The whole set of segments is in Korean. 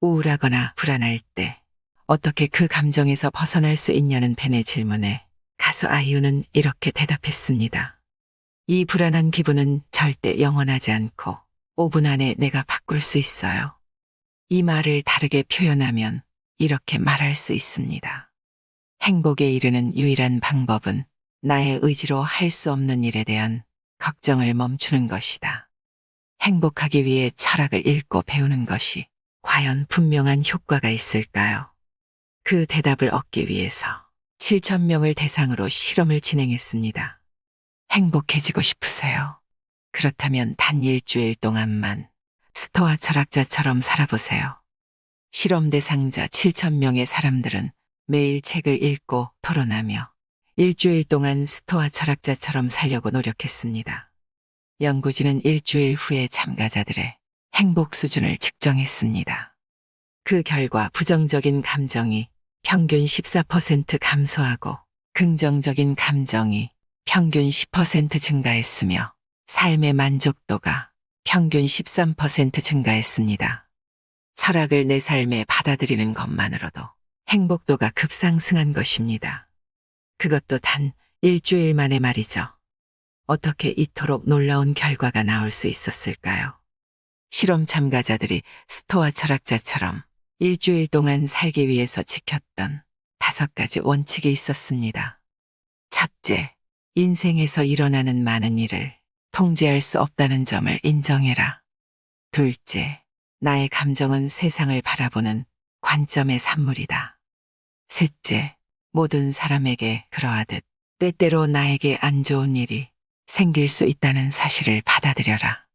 우울하거나 불안할 때 어떻게 그 감정에서 벗어날 수 있냐는 벤의 질문에 가수 아이유는 이렇게 대답했습니다. 이 불안한 기분은 절대 영원하지 않고 5분 안에 내가 바꿀 수 있어요. 이 말을 다르게 표현하면 이렇게 말할 수 있습니다. 행복에 이르는 유일한 방법은 나의 의지로 할 수 없는 일에 대한 걱정을 멈추는 것이다. 행복하기 위해 철학을 읽고 배우는 것이 과연 분명한 효과가 있을까요? 그 대답을 얻기 위해서 7,000명을 대상으로 실험을 진행했습니다. 행복해지고 싶으세요? 그렇다면 단 일주일 동안만 스토아 철학자처럼 살아보세요. 실험 대상자 7,000명의 사람들은 매일 책을 읽고 토론하며 일주일 동안 스토아 철학자처럼 살려고 노력했습니다. 연구진은 일주일 후에 참가자들의 행복 수준을 측정했습니다. 그 결과 부정적인 감정이 평균 14% 감소하고 긍정적인 감정이 평균 10% 증가했으며 삶의 만족도가 평균 13% 증가했습니다. 철학을 내 삶에 받아들이는 것만으로도 행복도가 급상승한 것입니다. 그것도 단 일주일 만에 말이죠. 어떻게 이토록 놀라운 결과가 나올 수 있었을까요? 실험 참가자들이 스토아 철학자처럼 일주일 동안 살기 위해서 지켰던 5가지 원칙이 있었습니다. 첫째, 인생에서 일어나는 많은 일을 통제할 수 없다는 점을 인정해라. 둘째, 나의 감정은 세상을 바라보는 관점의 산물이다. 셋째, 모든 사람에게 그러하듯 때때로 나에게 안 좋은 일이 생길 수 있다는 사실을 받아들여라.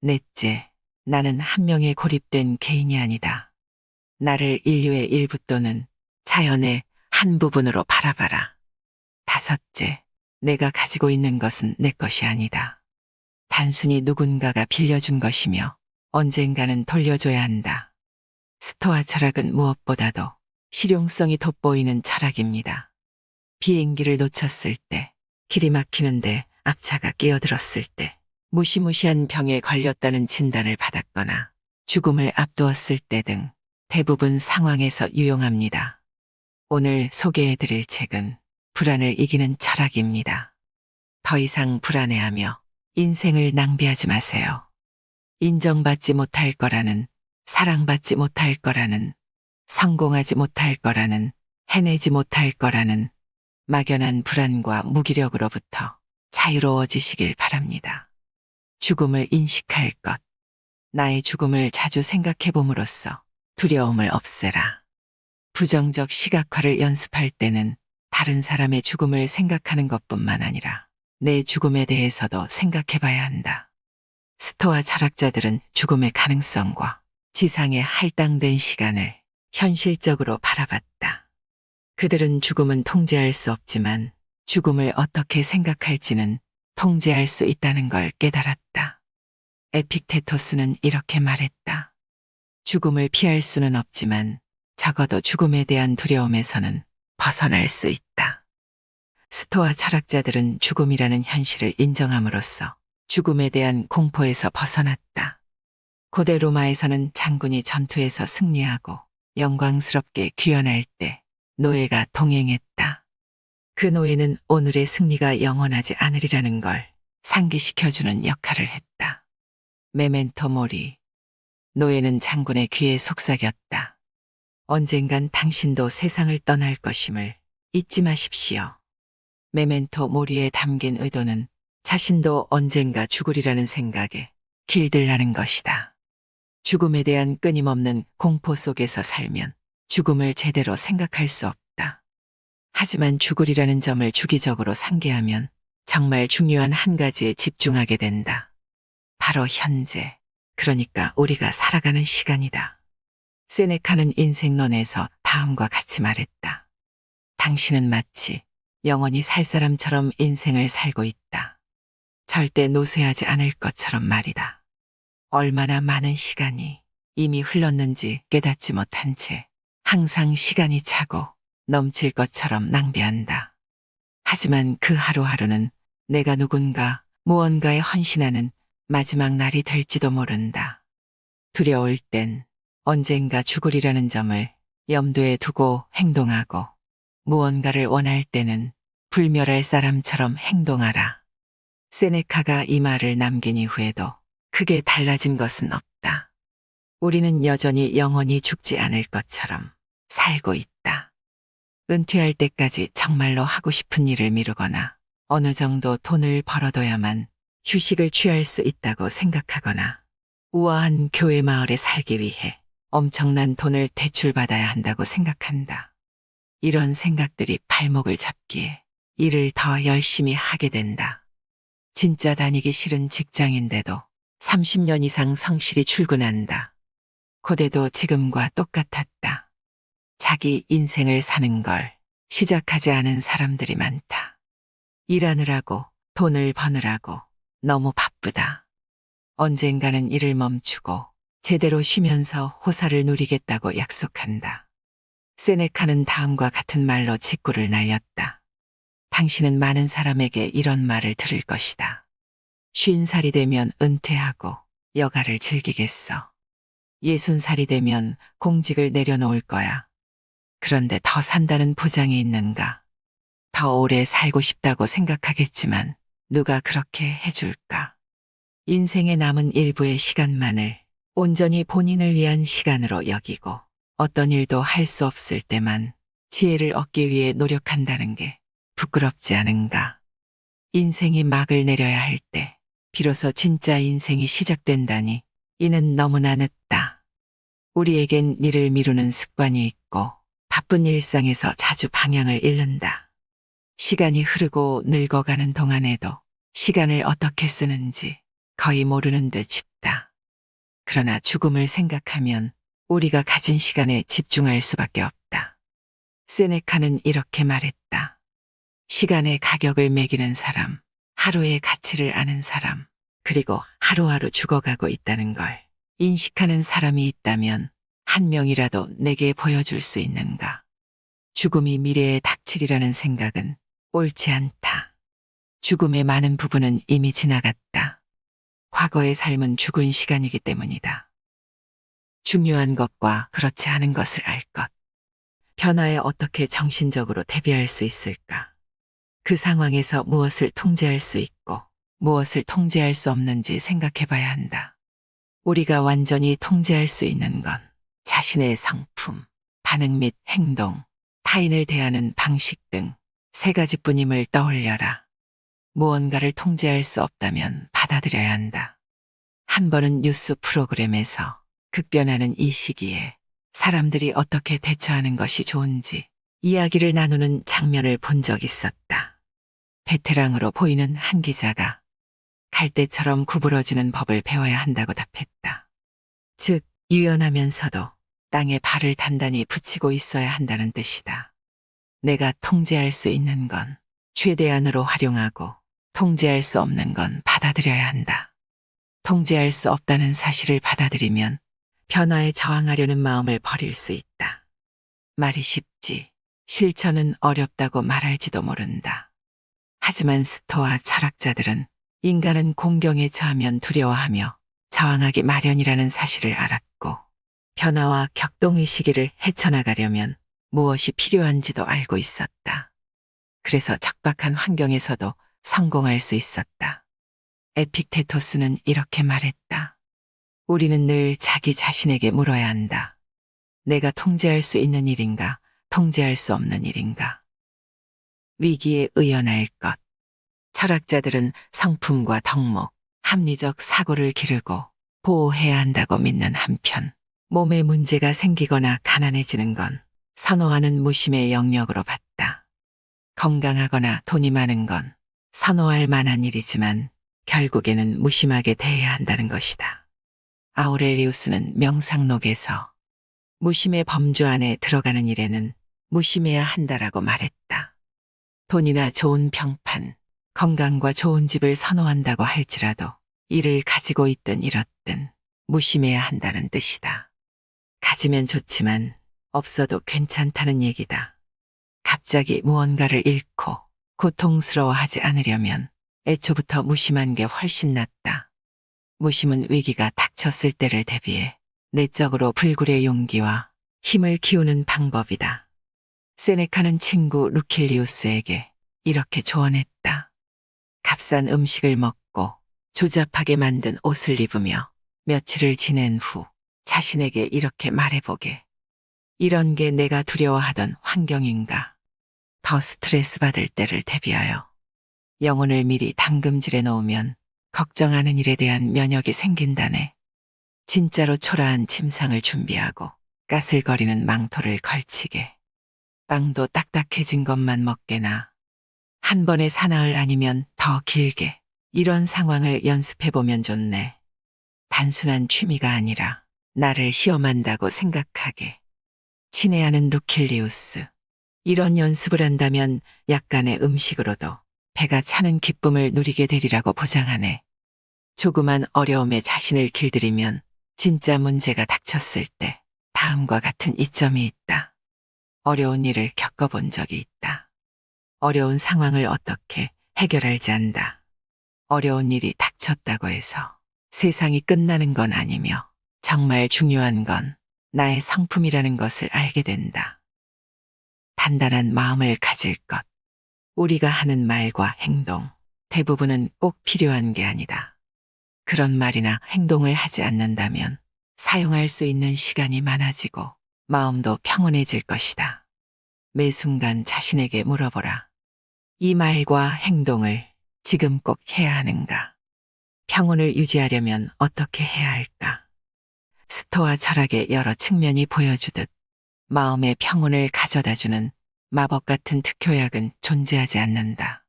넷째, 나는 한 명의 고립된 개인이 아니다. 나를 인류의 일부 또는 자연의 한 부분으로 바라봐라. 다섯째, 내가 가지고 있는 것은 내 것이 아니다. 단순히 누군가가 빌려준 것이며 언젠가는 돌려줘야 한다. 스토아 철학은 무엇보다도 실용성이 돋보이는 철학입니다. 비행기를 놓쳤을 때, 길이 막히는데 앞차가 끼어들었을 때, 무시무시한 병에 걸렸다는 진단을 받았거나 죽음을 앞두었을 때 등 대부분 상황에서 유용합니다. 오늘 소개해드릴 책은 불안을 이기는 철학입니다. 더 이상 불안해하며 인생을 낭비하지 마세요. 인정받지 못할 거라는, 사랑받지 못할 거라는, 성공하지 못할 거라는, 해내지 못할 거라는 막연한 불안과 무기력으로부터 자유로워지시길 바랍니다. 죽음을 인식할 것. 나의 죽음을 자주 생각해 봄으로써 두려움을 없애라. 부정적 시각화를 연습할 때는 다른 사람의 죽음을 생각하는 것뿐만 아니라 내 죽음에 대해서도 생각해 봐야 한다. 스토아 철학자들은 죽음의 가능성과 지상의 할당된 시간을 현실적으로 바라봤다. 그들은 죽음은 통제할 수 없지만 죽음을 어떻게 생각할지는 통제할 수 있다는 걸 깨달았다. 에픽테토스는 이렇게 말했다. 죽음을 피할 수는 없지만 적어도 죽음에 대한 두려움에서는 벗어날 수 있다. 스토아 철학자들은 죽음이라는 현실을 인정함으로써 죽음에 대한 공포에서 벗어났다. 고대 로마에서는 장군이 전투에서 승리하고 영광스럽게 귀환할 때 노예가 동행했다. 그 노예는 오늘의 승리가 영원하지 않으리라는 걸 상기시켜주는 역할을 했다. 메멘토 모리. 노예는 장군의 귀에 속삭였다. 언젠간 당신도 세상을 떠날 것임을 잊지 마십시오. 메멘토 모리에 담긴 의도는 자신도 언젠가 죽으리라는 생각에 길들라는 것이다. 죽음에 대한 끊임없는 공포 속에서 살면 죽음을 제대로 생각할 수 없다. 하지만 죽으리라는 점을 주기적으로 상기하면 정말 중요한 한 가지에 집중하게 된다. 바로 현재, 그러니까 우리가 살아가는 시간이다. 세네카는 인생론에서 다음과 같이 말했다. 당신은 마치 영원히 살 사람처럼 인생을 살고 있다. 절대 노쇠하지 않을 것처럼 말이다. 얼마나 많은 시간이 이미 흘렀는지 깨닫지 못한 채 항상 시간이 차고 넘칠 것처럼 낭비한다. 하지만 그 하루하루는 내가 누군가 무언가에 헌신하는 마지막 날이 될지도 모른다. 두려울 땐 언젠가 죽으리라는 점을 염두에 두고 행동하고 무언가를 원할 때는 불멸할 사람처럼 행동하라. 세네카가 이 말을 남긴 이후에도 크게 달라진 것은 없다. 우리는 여전히 영원히 죽지 않을 것처럼 살고 있다. 은퇴할 때까지 정말로 하고 싶은 일을 미루거나 어느 정도 돈을 벌어둬야만 휴식을 취할 수 있다고 생각하거나 우아한 교회 마을에 살기 위해 엄청난 돈을 대출받아야 한다고 생각한다. 이런 생각들이 발목을 잡기에 일을 더 열심히 하게 된다. 진짜 다니기 싫은 직장인데도 30년 이상 성실히 출근한다. 고대도 지금과 똑같았다. 자기 인생을 사는 걸 시작하지 않은 사람들이 많다. 일하느라고 돈을 버느라고 너무 바쁘다. 언젠가는 일을 멈추고 제대로 쉬면서 호사를 누리겠다고 약속한다. 세네카는 다음과 같은 말로 직구를 날렸다. 당신은 많은 사람에게 이런 말을 들을 것이다. 50살이 되면 은퇴하고 여가를 즐기겠어. 60살이 되면 공직을 내려놓을 거야. 그런데 더 산다는 보장이 있는가? 더 오래 살고 싶다고 생각하겠지만 누가 그렇게 해줄까? 인생의 남은 일부의 시간만을 온전히 본인을 위한 시간으로 여기고 어떤 일도 할 수 없을 때만 지혜를 얻기 위해 노력한다는 게 부끄럽지 않은가? 인생이 막을 내려야 할 때 비로소 진짜 인생이 시작된다니 이는 너무나 늦다. 우리에겐 일을 미루는 습관이 있고 바쁜 일상에서 자주 방향을 잃는다. 시간이 흐르고 늙어가는 동안에도 시간을 어떻게 쓰는지 거의 모르는 듯 싶다. 그러나 죽음을 생각하면 우리가 가진 시간에 집중할 수밖에 없다. 세네카는 이렇게 말했다. 시간의 가격을 매기는 사람, 하루의 가치를 아는 사람, 그리고 하루하루 죽어가고 있다는 걸 인식하는 사람이 있다면 한 명이라도 내게 보여줄 수 있는가? 죽음이 미래에 닥치리라는 생각은 옳지 않다. 죽음의 많은 부분은 이미 지나갔다. 과거의 삶은 죽은 시간이기 때문이다. 중요한 것과 그렇지 않은 것을 알 것. 변화에 어떻게 정신적으로 대비할 수 있을까? 그 상황에서 무엇을 통제할 수 있고 무엇을 통제할 수 없는지 생각해 봐야 한다. 우리가 완전히 통제할 수 있는 건 자신의 성품, 반응 및 행동, 타인을 대하는 방식 등 세 가지뿐임을 떠올려라. 무언가를 통제할 수 없다면 받아들여야 한다. 한 번은 뉴스 프로그램에서 급변하는 이 시기에 사람들이 어떻게 대처하는 것이 좋은지 이야기를 나누는 장면을 본 적 있었다. 베테랑으로 보이는 한 기자가 갈대처럼 구부러지는 법을 배워야 한다고 답했다. 즉, 유연하면서도 땅에 발을 단단히 붙이고 있어야 한다는 뜻이다. 내가 통제할 수 있는 건 최대한으로 활용하고 통제할 수 없는 건 받아들여야 한다. 통제할 수 없다는 사실을 받아들이면 변화에 저항하려는 마음을 버릴 수 있다. 말이 쉽지 실천은 어렵다고 말할지도 모른다. 하지만 스토아 철학자들은 인간은 공경에 처하면 두려워하며 저항하기 마련이라는 사실을 알았고 변화와 격동의 시기를 헤쳐나가려면 무엇이 필요한지도 알고 있었다. 그래서 척박한 환경에서도 성공할 수 있었다. 에픽테토스는 이렇게 말했다. 우리는 늘 자기 자신에게 물어야 한다. 내가 통제할 수 있는 일인가, 통제할 수 없는 일인가. 위기에 의연할 것. 철학자들은 성품과 덕목, 합리적 사고를 기르고 보호해야 한다고 믿는 한편, 몸에 문제가 생기거나 가난해지는 건 선호하는 무심의 영역으로 봤다. 건강하거나 돈이 많은 건 선호할 만한 일이지만 결국에는 무심하게 대해야 한다는 것이다. 아우렐리우스는 명상록에서 무심의 범주 안에 들어가는 일에는 무심해야 한다라고 말했다. 돈이나 좋은 평판, 건강과 좋은 집을 선호한다고 할지라도 이를 가지고 있든 잃었든 무심해야 한다는 뜻이다. 가지면 좋지만 없어도 괜찮다는 얘기다. 갑자기 무언가를 잃고 고통스러워하지 않으려면 애초부터 무심한 게 훨씬 낫다. 무심은 위기가 닥쳤을 때를 대비해 내적으로 불굴의 용기와 힘을 키우는 방법이다. 세네카는 친구 루킬리우스에게 이렇게 조언했다. 값싼 음식을 먹고 조잡하게 만든 옷을 입으며 며칠을 지낸 후 자신에게 이렇게 말해보게. 이런 게 내가 두려워하던 환경인가? 더 스트레스 받을 때를 대비하여 영혼을 미리 담금질해 놓으면 걱정하는 일에 대한 면역이 생긴다네. 진짜로 초라한 침상을 준비하고 까슬거리는 망토를 걸치게. 빵도 딱딱해진 것만 먹게나 한 번에 사나흘 아니면 더 길게 이런 상황을 연습해보면 좋네. 단순한 취미가 아니라 나를 시험한다고 생각하게. 친애하는 루킬리우스. 이런 연습을 한다면 약간의 음식으로도 배가 차는 기쁨을 누리게 되리라고 보장하네. 조그만 어려움에 자신을 길들이면 진짜 문제가 닥쳤을 때 다음과 같은 이점이 있다. 어려운 일을 겪어본 적이 있다. 어려운 상황을 어떻게 해결할지 안다. 어려운 일이 닥쳤다고 해서 세상이 끝나는 건 아니며 정말 중요한 건 나의 성품이라는 것을 알게 된다. 단단한 마음을 가질 것. 우리가 하는 말과 행동, 대부분은 꼭 필요한 게 아니다. 그런 말이나 행동을 하지 않는다면 사용할 수 있는 시간이 많아지고 마음도 평온해질 것이다. 매 순간 자신에게 물어보라. 이 말과 행동을 지금 꼭 해야 하는가? 평온을 유지하려면 어떻게 해야 할까? 스토아 철학의 여러 측면이 보여주듯 마음의 평온을 가져다주는 마법 같은 특효약은 존재하지 않는다.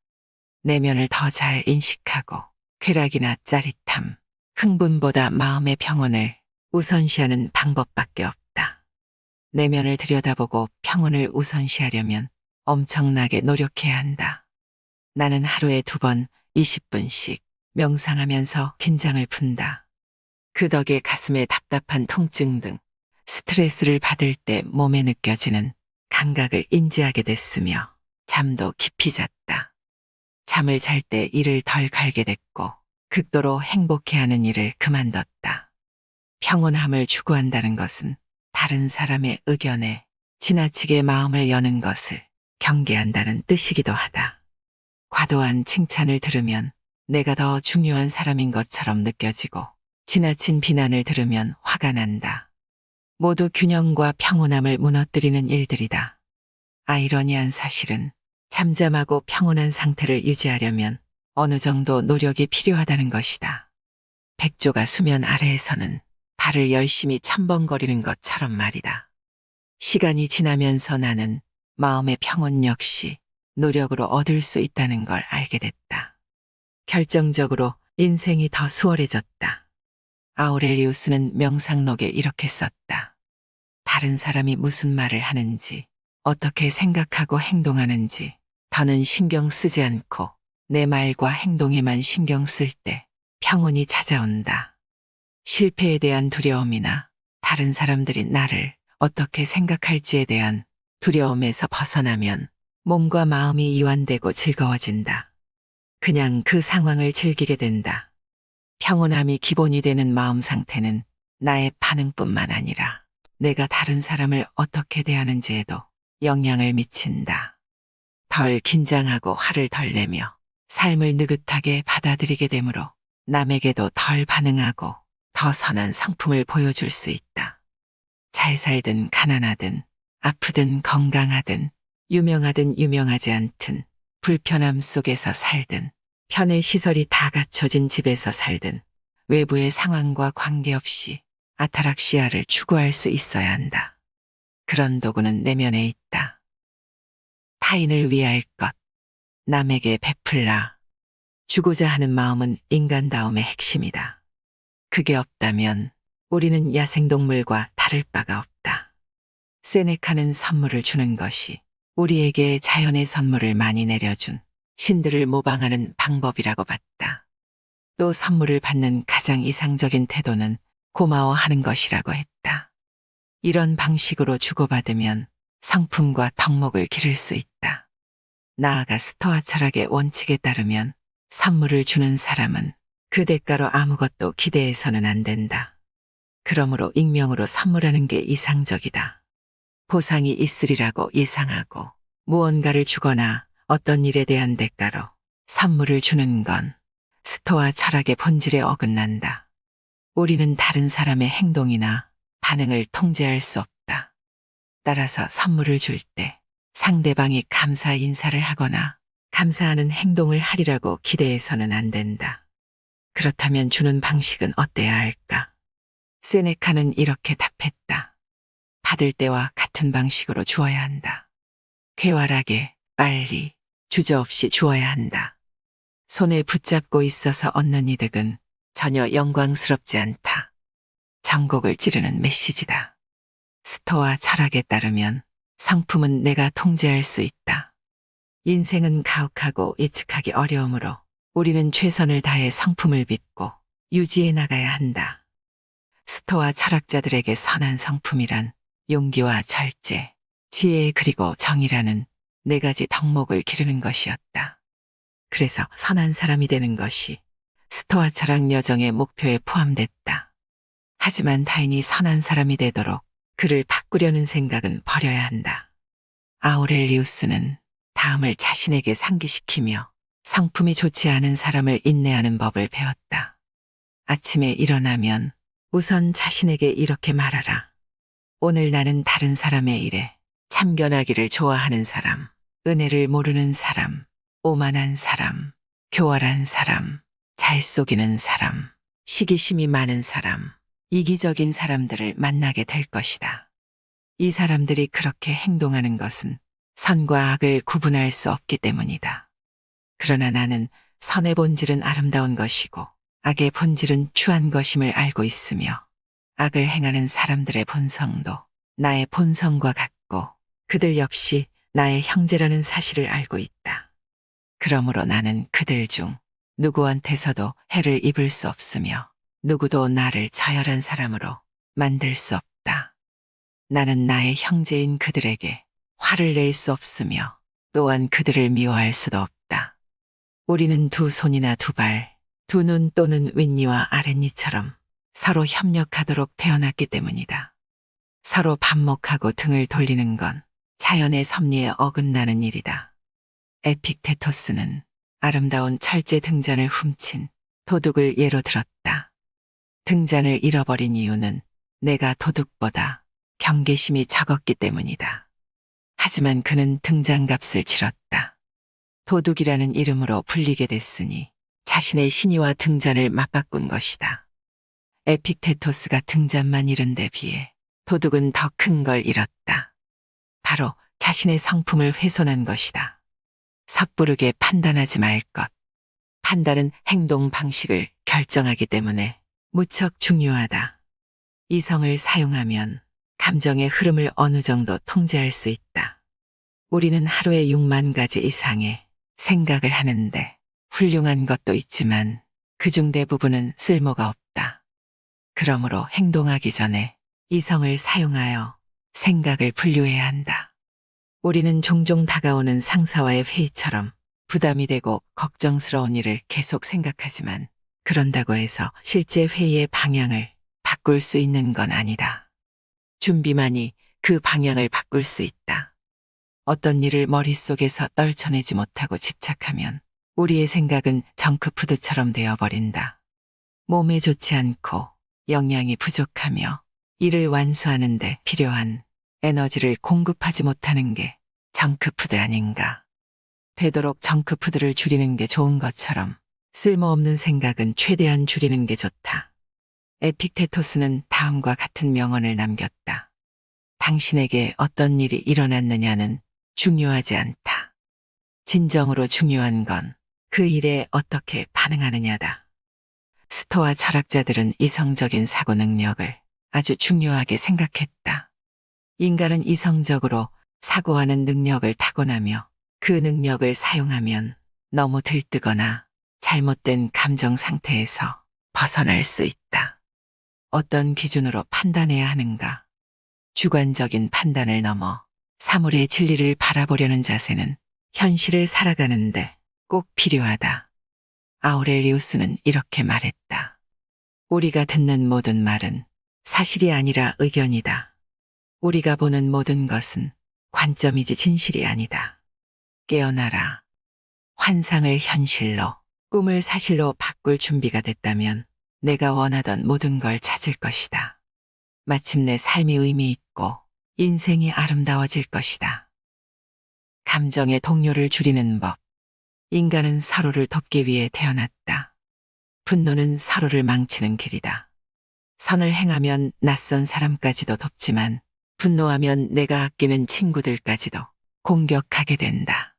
내면을 더 잘 인식하고 쾌락이나 짜릿함, 흥분보다 마음의 평온을 우선시하는 방법밖에 없다. 내면을 들여다보고 평온을 우선시하려면 엄청나게 노력해야 한다. 나는 하루에 2번 20분씩 명상하면서 긴장을 푼다. 그 덕에 가슴에 답답한 통증 등 스트레스를 받을 때 몸에 느껴지는 감각을 인지하게 됐으며 잠도 깊이 잤다. 잠을 잘 때 이를 덜 갈게 됐고 극도로 행복해하는 일을 그만뒀다. 평온함을 추구한다는 것은 다른 사람의 의견에 지나치게 마음을 여는 것을 경계한다는 뜻이기도 하다. 과도한 칭찬을 들으면 내가 더 중요한 사람인 것처럼 느껴지고 지나친 비난을 들으면 화가 난다. 모두 균형과 평온함을 무너뜨리는 일들이다. 아이러니한 사실은 잠잠하고 평온한 상태를 유지하려면 어느 정도 노력이 필요하다는 것이다. 백조가 수면 아래에서는 발을 열심히 첨벙거리는 것처럼 말이다. 시간이 지나면서 나는 마음의 평온 역시 노력으로 얻을 수 있다는 걸 알게 됐다. 결정적으로 인생이 더 수월해졌다. 아우렐리우스는 명상록에 이렇게 썼다. 다른 사람이 무슨 말을 하는지, 어떻게 생각하고 행동하는지 더는 신경 쓰지 않고 내 말과 행동에만 신경 쓸 때 평온이 찾아온다. 실패에 대한 두려움이나 다른 사람들이 나를 어떻게 생각할지에 대한 두려움에서 벗어나면 몸과 마음이 이완되고 즐거워진다. 그냥 그 상황을 즐기게 된다. 평온함이 기본이 되는 마음 상태는 나의 반응뿐만 아니라 내가 다른 사람을 어떻게 대하는지에도 영향을 미친다. 덜 긴장하고 화를 덜 내며 삶을 느긋하게 받아들이게 되므로 남에게도 덜 반응하고 더 선한 성품을 보여줄 수 있다. 잘 살든 가난하든 아프든 건강하든 유명하든 유명하지 않든 불편함 속에서 살든 편의 시설이 다 갖춰진 집에서 살든 외부의 상황과 관계없이 아타락시아를 추구할 수 있어야 한다. 그런 도구는 내면에 있다. 타인을 위할 것, 남에게 베풀라. 주고자 하는 마음은 인간다움의 핵심이다. 그게 없다면 우리는 야생동물과 다를 바가 없다. 세네카는 선물을 주는 것이 우리에게 자연의 선물을 많이 내려준 신들을 모방하는 방법이라고 봤다. 또 선물을 받는 가장 이상적인 태도는 고마워하는 것이라고 했다. 이런 방식으로 주고받으면 성품과 덕목을 기를 수 있다. 나아가 스토아 철학의 원칙에 따르면 선물을 주는 사람은 그 대가로 아무것도 기대해서는 안 된다. 그러므로 익명으로 선물하는 게 이상적이다. 보상이 있으리라고 예상하고 무언가를 주거나 어떤 일에 대한 대가로 선물을 주는 건 스토아 철학의 본질에 어긋난다. 우리는 다른 사람의 행동이나 반응을 통제할 수 없다. 따라서 선물을 줄 때 상대방이 감사 인사를 하거나 감사하는 행동을 하리라고 기대해서는 안 된다. 그렇다면 주는 방식은 어때야 할까? 세네카는 이렇게 답했다. 받을 때와 같은 방식으로 주어야 한다. 쾌활하게, 빨리, 주저없이 주어야 한다. 손에 붙잡고 있어서 얻는 이득은 전혀 영광스럽지 않다. 전곡을 찌르는 메시지다. 스토아 철학에 따르면 상품은 내가 통제할 수 있다. 인생은 가혹하고 예측하기 어려우므로 우리는 최선을 다해 상품을 빚고 유지해 나가야 한다. 스토아 철학자들에게 선한 성품이란 용기와 절제, 지혜 그리고 정의라는 네 가지 덕목을 기르는 것이었다. 그래서 선한 사람이 되는 것이 스토아 철학 여정의 목표에 포함됐다. 하지만 타인이 선한 사람이 되도록 그를 바꾸려는 생각은 버려야 한다. 아우렐리우스는 다음을 자신에게 상기시키며 성품이 좋지 않은 사람을 인내하는 법을 배웠다. 아침에 일어나면 우선 자신에게 이렇게 말하라. 오늘 나는 다른 사람의 일에 참견하기를 좋아하는 사람, 은혜를 모르는 사람, 오만한 사람, 교활한 사람, 잘 속이는 사람, 시기심이 많은 사람, 이기적인 사람들을 만나게 될 것이다. 이 사람들이 그렇게 행동하는 것은 선과 악을 구분할 수 없기 때문이다. 그러나 나는 선의 본질은 아름다운 것이고 악의 본질은 추한 것임을 알고 있으며 악을 행하는 사람들의 본성도 나의 본성과 같고 그들 역시 나의 형제라는 사실을 알고 있다. 그러므로 나는 그들 중 누구한테서도 해를 입을 수 없으며 누구도 나를 저열한 사람으로 만들 수 없다. 나는 나의 형제인 그들에게 화를 낼 수 없으며 또한 그들을 미워할 수도 없다. 우리는 두 손이나 두 발, 두 눈 또는 윗니와 아랫니처럼 서로 협력하도록 태어났기 때문이다. 서로 반목하고 등을 돌리는 건 자연의 섭리에 어긋나는 일이다. 에픽테토스는 아름다운 철제 등잔을 훔친 도둑을 예로 들었다. 등잔을 잃어버린 이유는 내가 도둑보다 경계심이 적었기 때문이다. 하지만 그는 등잔값을 치렀다. 도둑이라는 이름으로 불리게 됐으니 자신의 신의와 등잔을 맞바꾼 것이다. 에픽테토스가 등잔만 잃은 데 비해 도둑은 더 큰 걸 잃었다. 바로 자신의 성품을 훼손한 것이다. 섣부르게 판단하지 말 것. 판단은 행동 방식을 결정하기 때문에 무척 중요하다. 이성을 사용하면 감정의 흐름을 어느 정도 통제할 수 있다. 우리는 하루에 6만 가지 이상의 생각을 하는데 훌륭한 것도 있지만 그중 대부분은 쓸모가 없다. 그러므로 행동하기 전에 이성을 사용하여 생각을 분류해야 한다. 우리는 종종 다가오는 상사와의 회의처럼 부담이 되고 걱정스러운 일을 계속 생각하지만 그런다고 해서 실제 회의의 방향을 바꿀 수 있는 건 아니다. 준비만이 그 방향을 바꿀 수 있다. 어떤 일을 머릿속에서 떨쳐내지 못하고 집착하면 우리의 생각은 정크푸드처럼 되어버린다. 몸에 좋지 않고 영양이 부족하며 일을 완수하는 데 필요한 에너지를 공급하지 못하는 게 정크푸드 아닌가. 되도록 정크푸드를 줄이는 게 좋은 것처럼 쓸모없는 생각은 최대한 줄이는 게 좋다. 에픽테토스는 다음과 같은 명언을 남겼다. 당신에게 어떤 일이 일어났느냐는 중요하지 않다. 진정으로 중요한 건 그 일에 어떻게 반응하느냐다. 스토아 철학자들은 이성적인 사고 능력을 아주 중요하게 생각했다. 인간은 이성적으로 사고하는 능력을 타고나며 그 능력을 사용하면 너무 들뜨거나 잘못된 감정 상태에서 벗어날 수 있다. 어떤 기준으로 판단해야 하는가? 주관적인 판단을 넘어 사물의 진리를 바라보려는 자세는 현실을 살아가는데 꼭 필요하다. 아우렐리우스는 이렇게 말했다. 우리가 듣는 모든 말은 사실이 아니라 의견이다. 우리가 보는 모든 것은 관점이지 진실이 아니다. 깨어나라. 환상을 현실로, 꿈을 사실로 바꿀 준비가 됐다면 내가 원하던 모든 걸 찾을 것이다. 마침내 삶이 의미 있고 인생이 아름다워질 것이다. 감정의 동요를 줄이는 법. 인간은 서로를 돕기 위해 태어났다. 분노는 서로를 망치는 길이다. 선을 행하면 낯선 사람까지도 돕지만 분노하면 내가 아끼는 친구들까지도 공격하게 된다.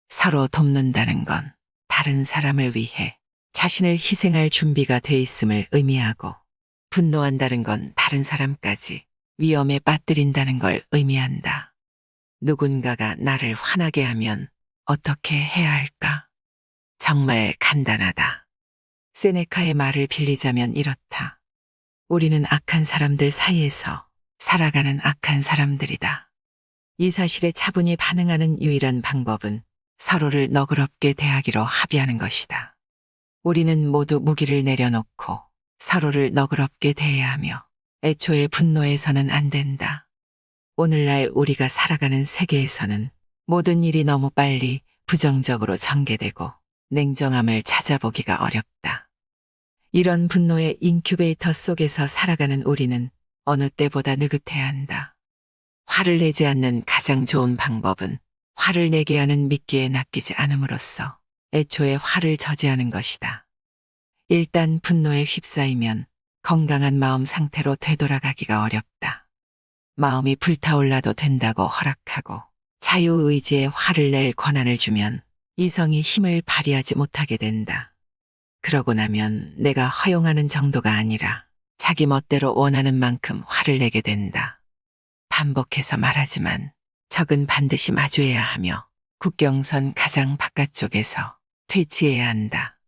서로 돕는다는 건 다른 사람을 위해 자신을 희생할 준비가 돼 있음을 의미하고, 분노한다는 건 다른 사람까지 위험에 빠뜨린다는 걸 의미한다. 누군가가 나를 화나게 하면 어떻게 해야 할까? 정말 간단하다. 세네카의 말을 빌리자면 이렇다. 우리는 악한 사람들 사이에서 살아가는 악한 사람들이다. 이 사실에 차분히 반응하는 유일한 방법은 서로를 너그럽게 대하기로 합의하는 것이다. 우리는 모두 무기를 내려놓고 서로를 너그럽게 대해야 하며 애초에 분노해서는 안 된다. 오늘날 우리가 살아가는 세계에서는 모든 일이 너무 빨리 부정적으로 전개되고 냉정함을 찾아보기가 어렵다. 이런 분노의 인큐베이터 속에서 살아가는 우리는 어느 때보다 느긋해야 한다. 화를 내지 않는 가장 좋은 방법은 화를 내게 하는 미끼에 낚이지 않음으로써 애초에 화를 저지하는 것이다. 일단 분노에 휩싸이면 건강한 마음 상태로 되돌아가기가 어렵다. 마음이 불타올라도 된다고 허락하고 자유의지에 화를 낼 권한을 주면 이성이 힘을 발휘하지 못하게 된다. 그러고 나면 내가 허용하는 정도가 아니라 자기 멋대로 원하는 만큼 화를 내게 된다. 반복해서 말하지만 적은 반드시 마주해야 하며 국경선 가장 바깥쪽에서 퇴치해야 한다.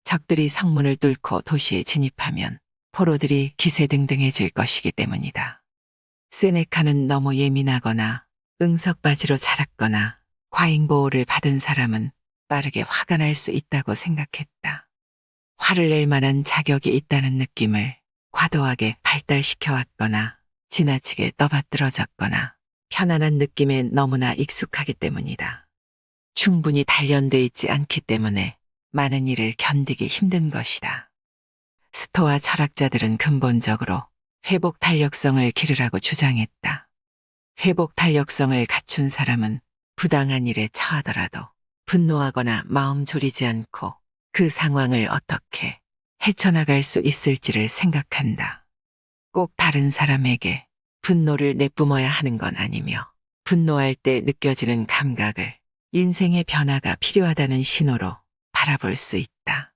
적들이 성문을 뚫고 도시에 진입하면 포로들이 기세등등해질 것이기 때문이다. 세네카는 너무 예민하거나 응석바지로 자랐거나 과잉보호를 받은 사람은 빠르게 화가 날 수 있다고 생각했다. 화를 낼 만한 자격이 있다는 느낌을 과도하게 발달시켜왔거나 지나치게 떠받들어졌거나 편안한 느낌에 너무나 익숙하기 때문이다. 충분히 단련돼 있지 않기 때문에 많은 일을 견디기 힘든 것이다. 스토아 철학자들은 근본적으로 회복 탄력성을 기르라고 주장했다. 회복 탄력성을 갖춘 사람은 부당한 일에 처하더라도 분노하거나 마음 졸이지 않고 그 상황을 어떻게 헤쳐나갈 수 있을지를 생각한다. 꼭 다른 사람에게 분노를 내뿜어야 하는 건 아니며 분노할 때 느껴지는 감각을 인생의 변화가 필요하다는 신호로 바라볼 수 있다.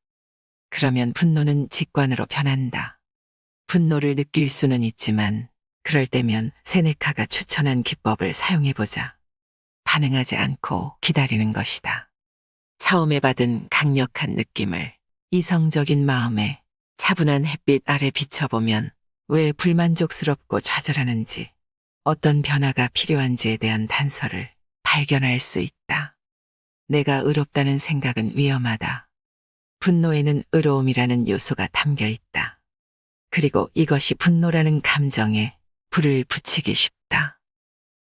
그러면 분노는 직관으로 변한다. 분노를 느낄 수는 있지만 그럴 때면 세네카가 추천한 기법을 사용해보자. 반응하지 않고 기다리는 것이다. 처음에 받은 강력한 느낌을 이성적인 마음에 차분한 햇빛 아래 비춰보면 왜 불만족스럽고 좌절하는지, 어떤 변화가 필요한지에 대한 단서를 발견할 수 있다. 내가 의롭다는 생각은 위험하다. 분노에는 의로움이라는 요소가 담겨 있다. 그리고 이것이 분노라는 감정에 불을 붙이기 쉽다.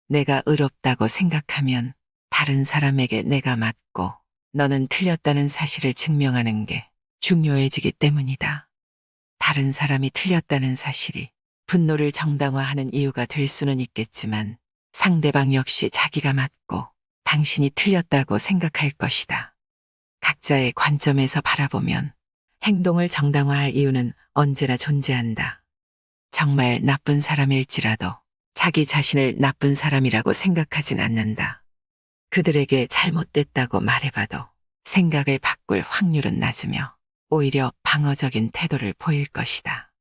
내가 의롭다고 생각하면 다른 사람에게 내가 맞고 너는 틀렸다는 사실을 증명하는 게 중요해지기 때문이다. 다른 사람이 틀렸다는 사실이 분노를 정당화하는 이유가 될 수는 있겠지만 상대방 역시 자기가 맞고 당신이 틀렸다고 생각할 것이다. 각자의 관점에서 바라보면 행동을 정당화할 이유는 언제나 존재한다. 정말 나쁜 사람일지라도 자기 자신을 나쁜 사람이라고 생각하진 않는다. 그들에게 잘못됐다고 말해봐도 생각을 바꿀 확률은 낮으며 오히려 방어적인 태도를 보일 것이다.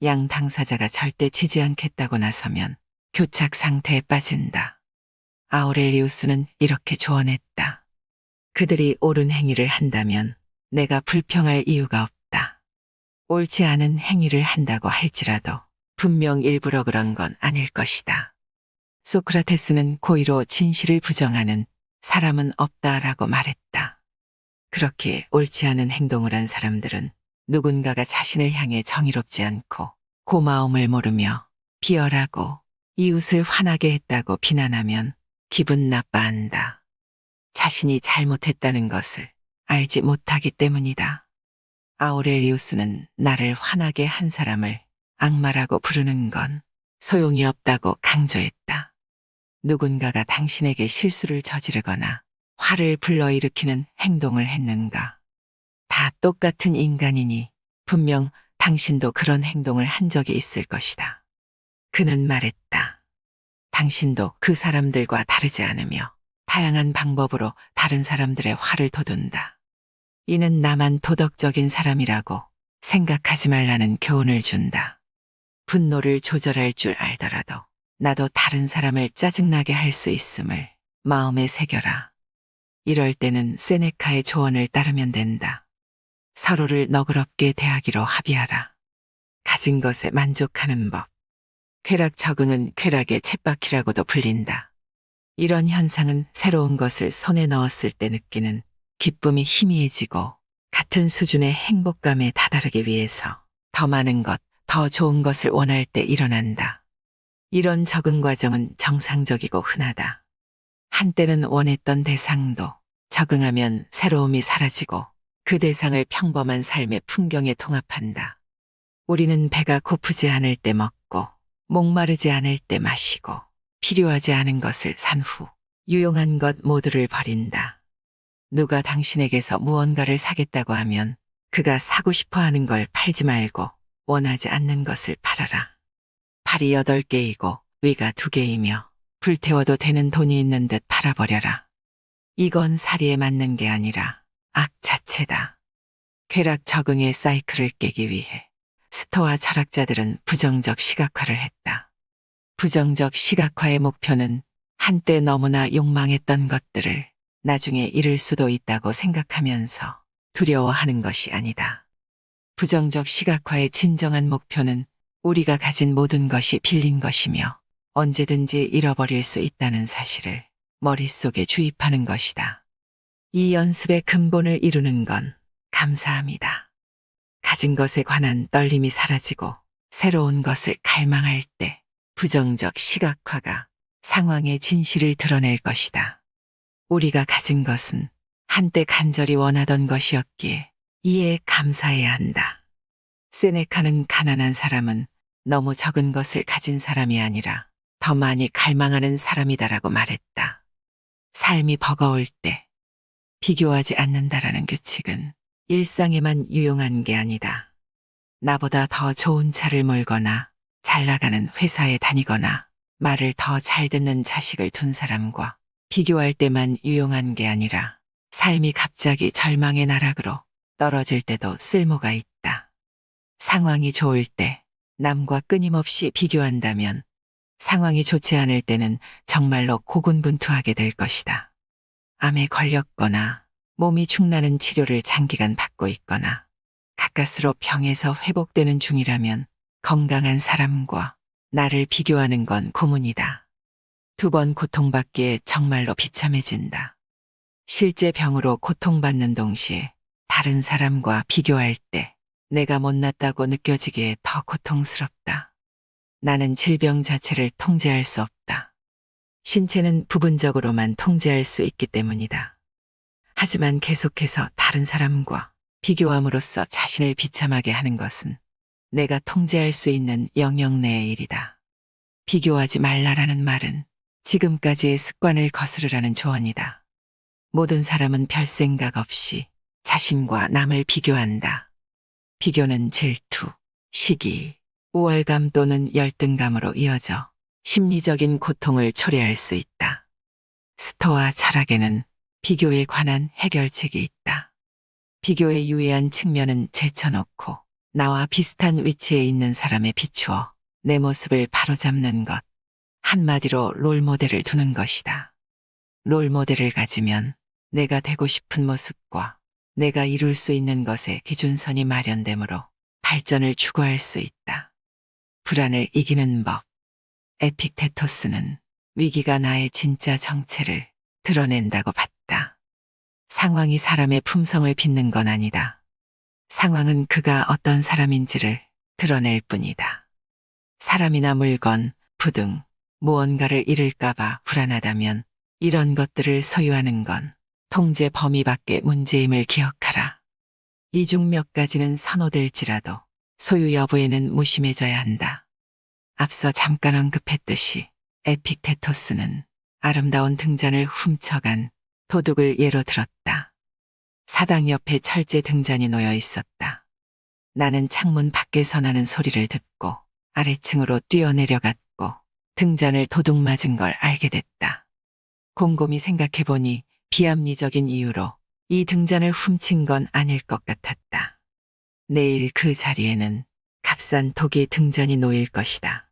양 당사자가 절대 지지 않겠다고 나서면 교착 상태에 빠진다. 아우렐리우스는 이렇게 조언했다. 그들이 옳은 행위를 한다면 내가 불평할 이유가 없다. 옳지 않은 행위를 한다고 할지라도 분명 일부러 그런 건 아닐 것이다. 소크라테스는 고의로 진실을 부정하는 사람은 없다라고 말했다. 그렇게 옳지 않은 행동을 한 사람들은 누군가가 자신을 향해 정의롭지 않고 고마움을 모르며 비열하고 이웃을 화나게 했다고 비난하면 기분 나빠한다. 자신이 잘못했다는 것을 알지 못하기 때문이다. 아우렐리우스는 나를 화나게 한 사람을 악마라고 부르는 건 소용이 없다고 강조했다. 누군가가 당신에게 실수를 저지르거나 화를 불러일으키는 행동을 했는가? 다 똑같은 인간이니 분명 당신도 그런 행동을 한 적이 있을 것이다. 그는 말했다. 당신도 그 사람들과 다르지 않으며 다양한 방법으로 다른 사람들의 화를 돋운다. 이는 나만 도덕적인 사람이라고 생각하지 말라는 교훈을 준다. 분노를 조절할 줄 알더라도 나도 다른 사람을 짜증나게 할 수 있음을 마음에 새겨라. 이럴 때는 세네카의 조언을 따르면 된다. 서로를 너그럽게 대하기로 합의하라. 가진 것에 만족하는 법. 쾌락 적응은 쾌락의 쳇바퀴라고도 불린다. 이런 현상은 새로운 것을 손에 넣었을 때 느끼는 기쁨이 희미해지고 같은 수준의 행복감에 다다르기 위해서 더 많은 것, 더 좋은 것을 원할 때 일어난다. 이런 적응 과정은 정상적이고 흔하다. 한때는 원했던 대상도 적응하면 새로움이 사라지고 그 대상을 평범한 삶의 풍경에 통합한다. 우리는 배가 고프지 않을 때 먹고 목마르지 않을 때 마시고 필요하지 않은 것을 산 후 유용한 것 모두를 버린다. 누가 당신에게서 무언가를 사겠다고 하면 그가 사고 싶어 하는 걸 팔지 말고 원하지 않는 것을 팔아라. 팔이 8개이고 위가 2개이며 불태워도 되는 돈이 있는 듯 팔아버려라. 이건 사리에 맞는 게 아니라 악 자체다. 쾌락 적응의 사이클을 깨기 위해 스토아 철학자들은 부정적 시각화를 했다. 부정적 시각화의 목표는 한때 너무나 욕망했던 것들을 나중에 잃을 수도 있다고 생각하면서 두려워하는 것이 아니다. 부정적 시각화의 진정한 목표는 우리가 가진 모든 것이 빌린 것이며 언제든지 잃어버릴 수 있다는 사실을 머릿속에 주입하는 것이다. 이 연습의 근본을 이루는 건 감사합니다. 가진 것에 관한 떨림이 사라지고 새로운 것을 갈망할 때 부정적 시각화가 상황의 진실을 드러낼 것이다. 우리가 가진 것은 한때 간절히 원하던 것이었기에 이에 감사해야 한다. 세네카는 가난한 사람은 너무 적은 것을 가진 사람이 아니라 더 많이 갈망하는 사람이다라고 말했다. 삶이 버거울 때 비교하지 않는다라는 규칙은 일상에만 유용한 게 아니다. 나보다 더 좋은 차를 몰거나 잘 나가는 회사에 다니거나 말을 더 잘 듣는 자식을 둔 사람과 비교할 때만 유용한 게 아니라 삶이 갑자기 절망의 나락으로 떨어질 때도 쓸모가 있다. 상황이 좋을 때 남과 끊임없이 비교한다면 상황이 좋지 않을 때는 정말로 고군분투하게 될 것이다. 암에 걸렸거나 몸이 축나는 치료를 장기간 받고 있거나 가까스로 병에서 회복되는 중이라면 건강한 사람과 나를 비교하는 건 고문이다. 2번 고통받기에 정말로 비참해진다. 실제 병으로 고통받는 동시에 다른 사람과 비교할 때 내가 못났다고 느껴지기에 더 고통스럽다. 나는 질병 자체를 통제할 수 없다. 신체는 부분적으로만 통제할 수 있기 때문이다. 하지만 계속해서 다른 사람과 비교함으로써 자신을 비참하게 하는 것은 내가 통제할 수 있는 영역 내의 일이다. 비교하지 말라라는 말은 지금까지의 습관을 거스르라는 조언이다. 모든 사람은 별 생각 없이 자신과 남을 비교한다. 비교는 질투, 시기, 우월감 또는 열등감으로 이어져 심리적인 고통을 초래할 수 있다. 스토아 철학에는 비교에 관한 해결책이 있다. 비교의 유해한 측면은 제쳐놓고 나와 비슷한 위치에 있는 사람에 비추어 내 모습을 바로잡는 것. 한마디로 롤모델을 두는 것이다. 롤모델을 가지면 내가 되고 싶은 모습과 내가 이룰 수 있는 것의 기준선이 마련되므로 발전을 추구할 수 있다. 불안을 이기는 법. 에픽테토스는 위기가 나의 진짜 정체를 드러낸다고 봤다. 상황이 사람의 품성을 빚는 건 아니다. 상황은 그가 어떤 사람인지를 드러낼 뿐이다. 사람이나 물건, 부등, 무언가를 잃을까봐 불안하다면 이런 것들을 소유하는 건 통제 범위 밖의 문제임을 기억하라. 이 중 몇 가지는 선호될지라도 소유 여부에는 무심해져야 한다. 앞서 잠깐 언급했듯이 에픽테토스는 아름다운 등잔을 훔쳐간 도둑을 예로 들었다. 사당 옆에 철제 등잔이 놓여 있었다. 나는 창문 밖에서 나는 소리를 듣고 아래층으로 뛰어내려갔고 등잔을 도둑 맞은 걸 알게 됐다. 곰곰이 생각해보니 비합리적인 이유로 이 등잔을 훔친 건 아닐 것 같았다. 내일 그 자리에는 값싼 독이 등잔이 놓일 것이다.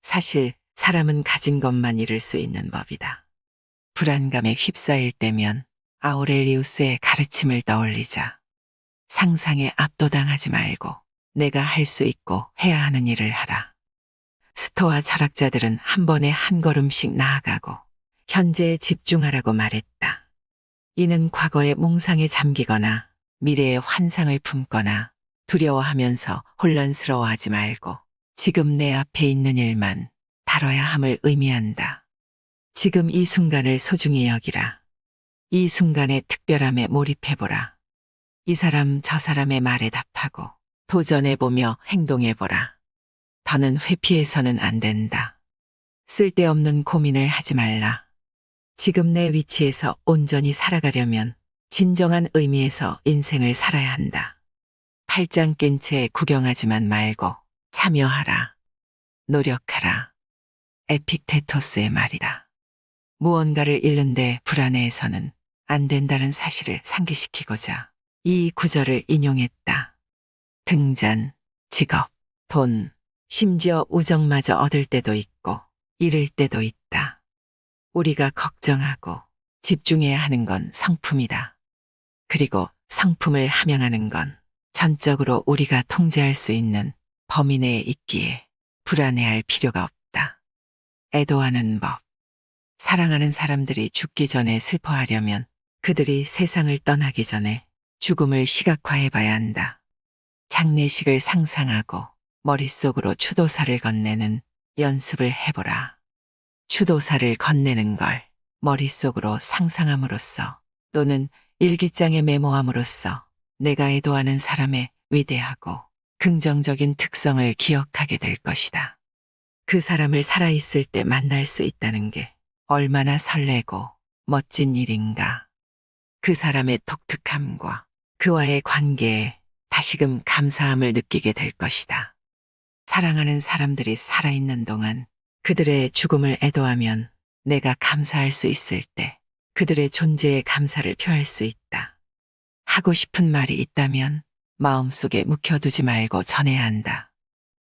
사실 사람은 가진 것만 잃을 수 있는 법이다. 불안감에 휩싸일 때면 아우렐리우스의 가르침을 떠올리자. 상상에 압도당하지 말고 내가 할 수 있고 해야 하는 일을 하라. 스토아 철학자들은 한 번에 한 걸음씩 나아가고 현재에 집중하라고 말했다. 이는 과거의 몽상에 잠기거나 미래의 환상을 품거나 두려워하면서 혼란스러워하지 말고 지금 내 앞에 있는 일만 다뤄야 함을 의미한다. 지금 이 순간을 소중히 여기라. 이 순간의 특별함에 몰입해보라. 이 사람 저 사람의 말에 답하고 도전해보며 행동해보라. 더는 회피해서는 안 된다. 쓸데없는 고민을 하지 말라. 지금 내 위치에서 온전히 살아가려면 진정한 의미에서 인생을 살아야 한다. 팔짱 낀 채 구경하지만 말고 참여하라. 노력하라. 에픽테토스의 말이다. 무언가를 잃는데 불안해해서는 안 된다는 사실을 상기시키고자 이 구절을 인용했다. 등잔, 직업, 돈, 심지어 우정마저 얻을 때도 있고 잃을 때도 있다. 우리가 걱정하고 집중해야 하는 건 성품이다. 그리고 성품을 함양하는 건 전적으로 우리가 통제할 수 있는 범위 내에 있기에 불안해할 필요가 없다. 애도하는 법. 사랑하는 사람들이 죽기 전에 슬퍼하려면 그들이 세상을 떠나기 전에 죽음을 시각화해 봐야 한다. 장례식을 상상하고 머릿속으로 추도사를 건네는 연습을 해보라. 추도사를 건네는 걸 머릿속으로 상상함으로써 또는 일기장에 메모함으로써 내가 애도하는 사람의 위대하고 긍정적인 특성을 기억하게 될 것이다. 그 사람을 살아있을 때 만날 수 있다는 게 얼마나 설레고 멋진 일인가. 그 사람의 독특함과 그와의 관계에 다시금 감사함을 느끼게 될 것이다. 사랑하는 사람들이 살아있는 동안 그들의 죽음을 애도하면 내가 감사할 수 있을 때 그들의 존재에 감사를 표할 수 있다. 하고 싶은 말이 있다면 마음속에 묵혀두지 말고 전해야 한다.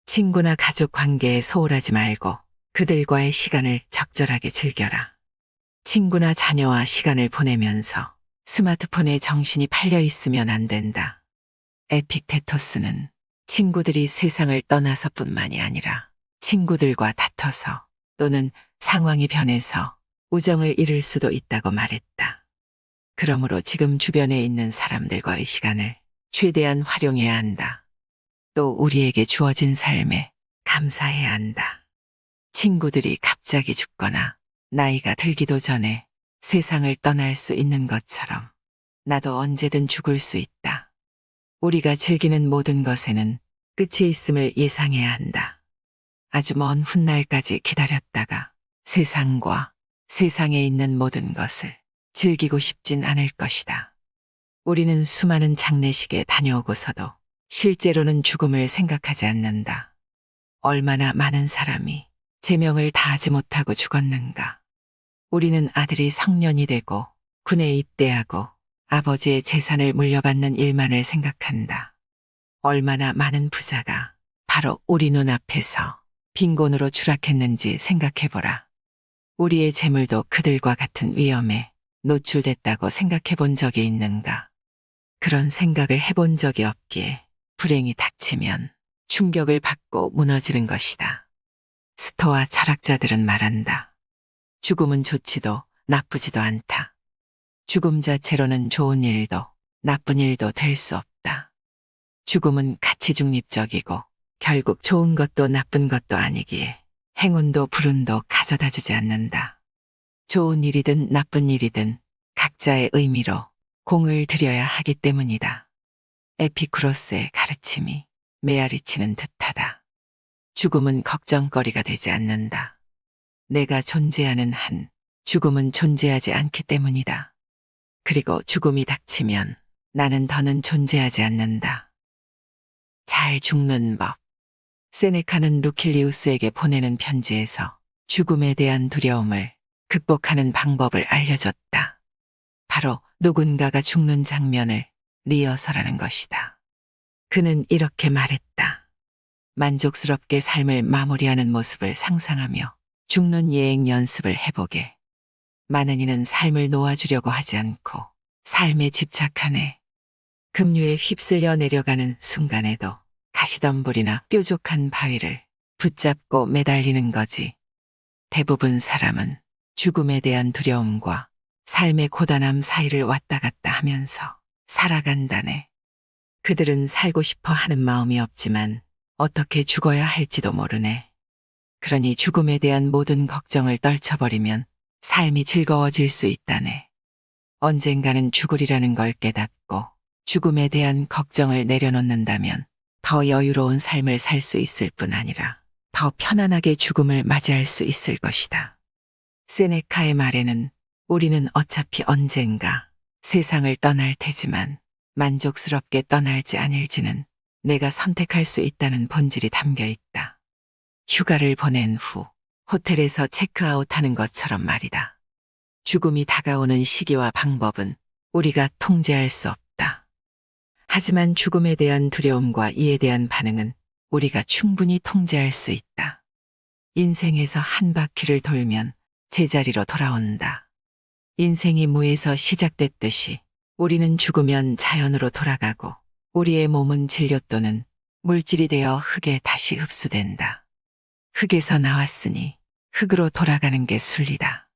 친구나 가족 관계에 소홀하지 말고 그들과의 시간을 적절하게 즐겨라. 친구나 자녀와 시간을 보내면서 스마트폰에 정신이 팔려 있으면 안 된다. 에픽테토스는 친구들이 세상을 떠나서뿐만이 아니라 친구들과 다퉈서 또는 상황이 변해서 우정을 잃을 수도 있다고 말했다. 그러므로 지금 주변에 있는 사람들과의 시간을 최대한 활용해야 한다. 또 우리에게 주어진 삶에 감사해야 한다. 친구들이 갑자기 죽거나 나이가 들기도 전에 세상을 떠날 수 있는 것처럼 나도 언제든 죽을 수 있다. 우리가 즐기는 모든 것에는 끝이 있음을 예상해야 한다. 아주 먼 훗날까지 기다렸다가 세상과 세상에 있는 모든 것을 즐기고 싶진 않을 것이다. 우리는 수많은 장례식에 다녀오고서도 실제로는 죽음을 생각하지 않는다. 얼마나 많은 사람이 제명을 다하지 못하고 죽었는가. 우리는 아들이 성년이 되고 군에 입대하고 아버지의 재산을 물려받는 일만을 생각한다. 얼마나 많은 부자가 바로 우리 눈앞에서 빈곤으로 추락했는지 생각해보라. 우리의 재물도 그들과 같은 위험에 노출됐다고 생각해 본 적이 있는가? 그런 생각을 해본 적이 없기에 불행이 닥치면 충격을 받고 무너지는 것이다. 스토아 철학자들은 말한다. 죽음은 좋지도 나쁘지도 않다. 죽음 자체로는 좋은 일도 나쁜 일도 될 수 없다. 죽음은 가치 중립적이고 결국 좋은 것도 나쁜 것도 아니기에 행운도 불운도 가져다 주지 않는다. 좋은 일이든 나쁜 일이든 각자의 의미로 공을 들여야 하기 때문이다. 에피쿠로스의 가르침이 메아리치는 듯하다. 죽음은 걱정거리가 되지 않는다. 내가 존재하는 한 죽음은 존재하지 않기 때문이다. 그리고 죽음이 닥치면 나는 더는 존재하지 않는다. 잘 죽는 법. 세네카는 루킬리우스에게 보내는 편지에서 죽음에 대한 두려움을 극복하는 방법을 알려줬다. 바로 누군가가 죽는 장면을 리허설하는 것이다. 그는 이렇게 말했다. 만족스럽게 삶을 마무리하는 모습을 상상하며 죽는 예행 연습을 해보게. 많은 이는 삶을 놓아주려고 하지 않고 삶에 집착하네. 급류에 휩쓸려 내려가는 순간에도 가시덤불이나 뾰족한 바위를 붙잡고 매달리는 거지. 대부분 사람은 죽음에 대한 두려움과 삶의 고단함 사이를 왔다 갔다 하면서 살아간다네. 그들은 살고 싶어 하는 마음이 없지만 어떻게 죽어야 할지도 모르네. 그러니 죽음에 대한 모든 걱정을 떨쳐버리면 삶이 즐거워질 수 있다네. 언젠가는 죽으리라는 걸 깨닫고 죽음에 대한 걱정을 내려놓는다면 더 여유로운 삶을 살 수 있을 뿐 아니라 더 편안하게 죽음을 맞이할 수 있을 것이다. 세네카의 말에는 우리는 어차피 언젠가 세상을 떠날 테지만 만족스럽게 떠날지 아닐지는 내가 선택할 수 있다는 본질이 담겨 있다. 휴가를 보낸 후 호텔에서 체크아웃하는 것처럼 말이다. 죽음이 다가오는 시기와 방법은 우리가 통제할 수 없다. 하지만 죽음에 대한 두려움과 이에 대한 반응은 우리가 충분히 통제할 수 있다. 인생에서 한 바퀴를 돌면 제자리로 돌아온다. 인생이 무에서 시작됐듯이 우리는 죽으면 자연으로 돌아가고 우리의 몸은 진료 또는 물질이 되어 흙에 다시 흡수된다. 흙에서 나왔으니 흙으로 돌아가는 게 순리다.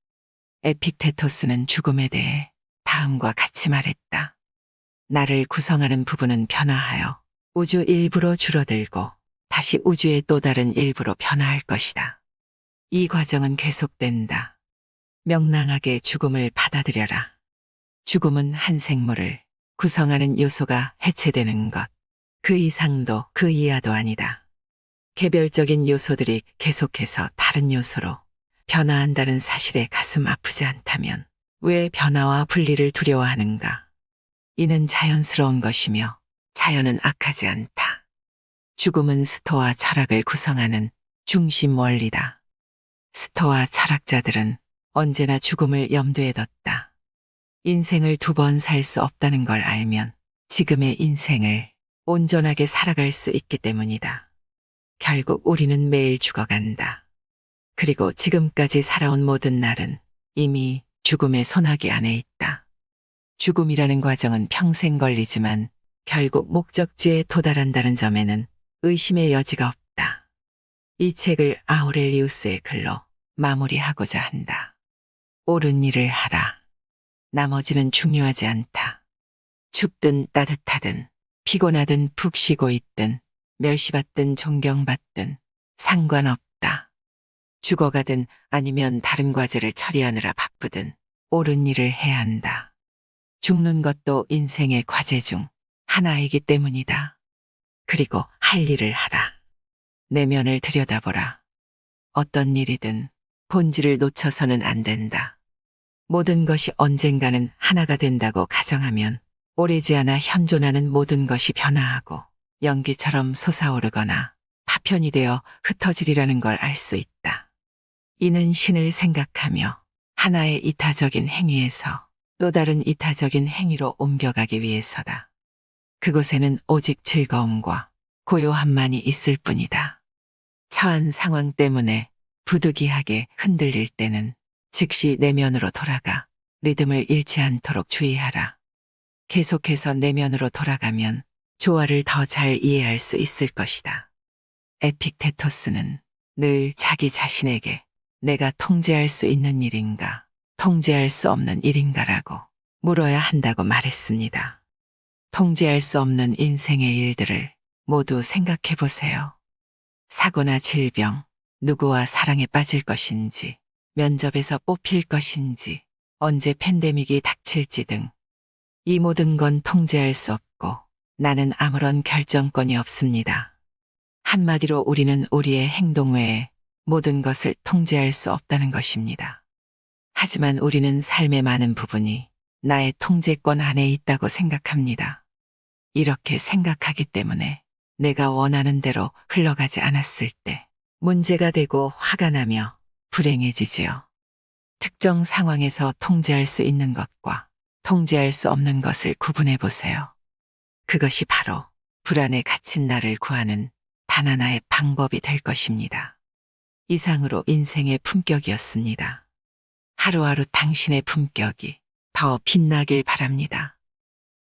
에픽테토스는 죽음에 대해 다음과 같이 말했다. 나를 구성하는 부분은 변화하여 우주 일부로 줄어들고 다시 우주의 또 다른 일부로 변화할 것이다. 이 과정은 계속된다. 명랑하게 죽음을 받아들여라. 죽음은 한 생물을 구성하는 요소가 해체되는 것. 그 이상도 그 이하도 아니다. 개별적인 요소들이 계속해서 다른 요소로 변화한다는 사실에 가슴 아프지 않다면 왜 변화와 분리를 두려워하는가? 이는 자연스러운 것이며 자연은 악하지 않다. 죽음은 스토아 철학을 구성하는 중심 원리다. 스토아 철학자들은 언제나 죽음을 염두에 뒀다. 인생을 두 번 살 수 없다는 걸 알면 지금의 인생을 온전하게 살아갈 수 있기 때문이다. 결국 우리는 매일 죽어간다. 그리고 지금까지 살아온 모든 날은 이미 죽음의 소나기 안에 있다. 죽음이라는 과정은 평생 걸리지만 결국 목적지에 도달한다는 점에는 의심의 여지가 없다. 이 책을 아우렐리우스의 글로 마무리하고자 한다. 옳은 일을 하라. 나머지는 중요하지 않다. 춥든 따뜻하든 피곤하든 푹 쉬고 있든 멸시받든 존경받든 상관없다. 죽어가든 아니면 다른 과제를 처리하느라 바쁘든 옳은 일을 해야 한다. 죽는 것도 인생의 과제 중 하나이기 때문이다. 그리고 할 일을 하라. 내면을 들여다보라. 어떤 일이든 본질을 놓쳐서는 안 된다. 모든 것이 언젠가는 하나가 된다고 가정하면 오래지 않아 현존하는 모든 것이 변화하고 연기처럼 솟아오르거나 파편이 되어 흩어지리라는 걸 알 수 있다. 이는 신을 생각하며 하나의 이타적인 행위에서 또 다른 이타적인 행위로 옮겨가기 위해서다. 그곳에는 오직 즐거움과 고요함만이 있을 뿐이다. 처한 상황 때문에 부득이하게 흔들릴 때는 즉시 내면으로 돌아가 리듬을 잃지 않도록 주의하라. 계속해서 내면으로 돌아가면 조화를 더 잘 이해할 수 있을 것이다. 에픽테토스는 늘 자기 자신에게 내가 통제할 수 있는 일인가, 통제할 수 없는 일인가라고 물어야 한다고 말했습니다. 통제할 수 없는 인생의 일들을 모두 생각해 보세요. 사고나 질병, 누구와 사랑에 빠질 것인지, 면접에서 뽑힐 것인지, 언제 팬데믹이 닥칠지 등 이 모든 건 통제할 수 없고 나는 아무런 결정권이 없습니다. 한마디로 우리는 우리의 행동 외에 모든 것을 통제할 수 없다는 것입니다. 하지만 우리는 삶의 많은 부분이 나의 통제권 안에 있다고 생각합니다. 이렇게 생각하기 때문에 내가 원하는 대로 흘러가지 않았을 때 문제가 되고 화가 나며 불행해지지요. 특정 상황에서 통제할 수 있는 것과 통제할 수 없는 것을 구분해 보세요. 그것이 바로 불안에 갇힌 나를 구하는 단 하나의 방법이 될 것입니다. 이상으로 인생의 품격이었습니다. 하루하루 당신의 품격이 더 빛나길 바랍니다.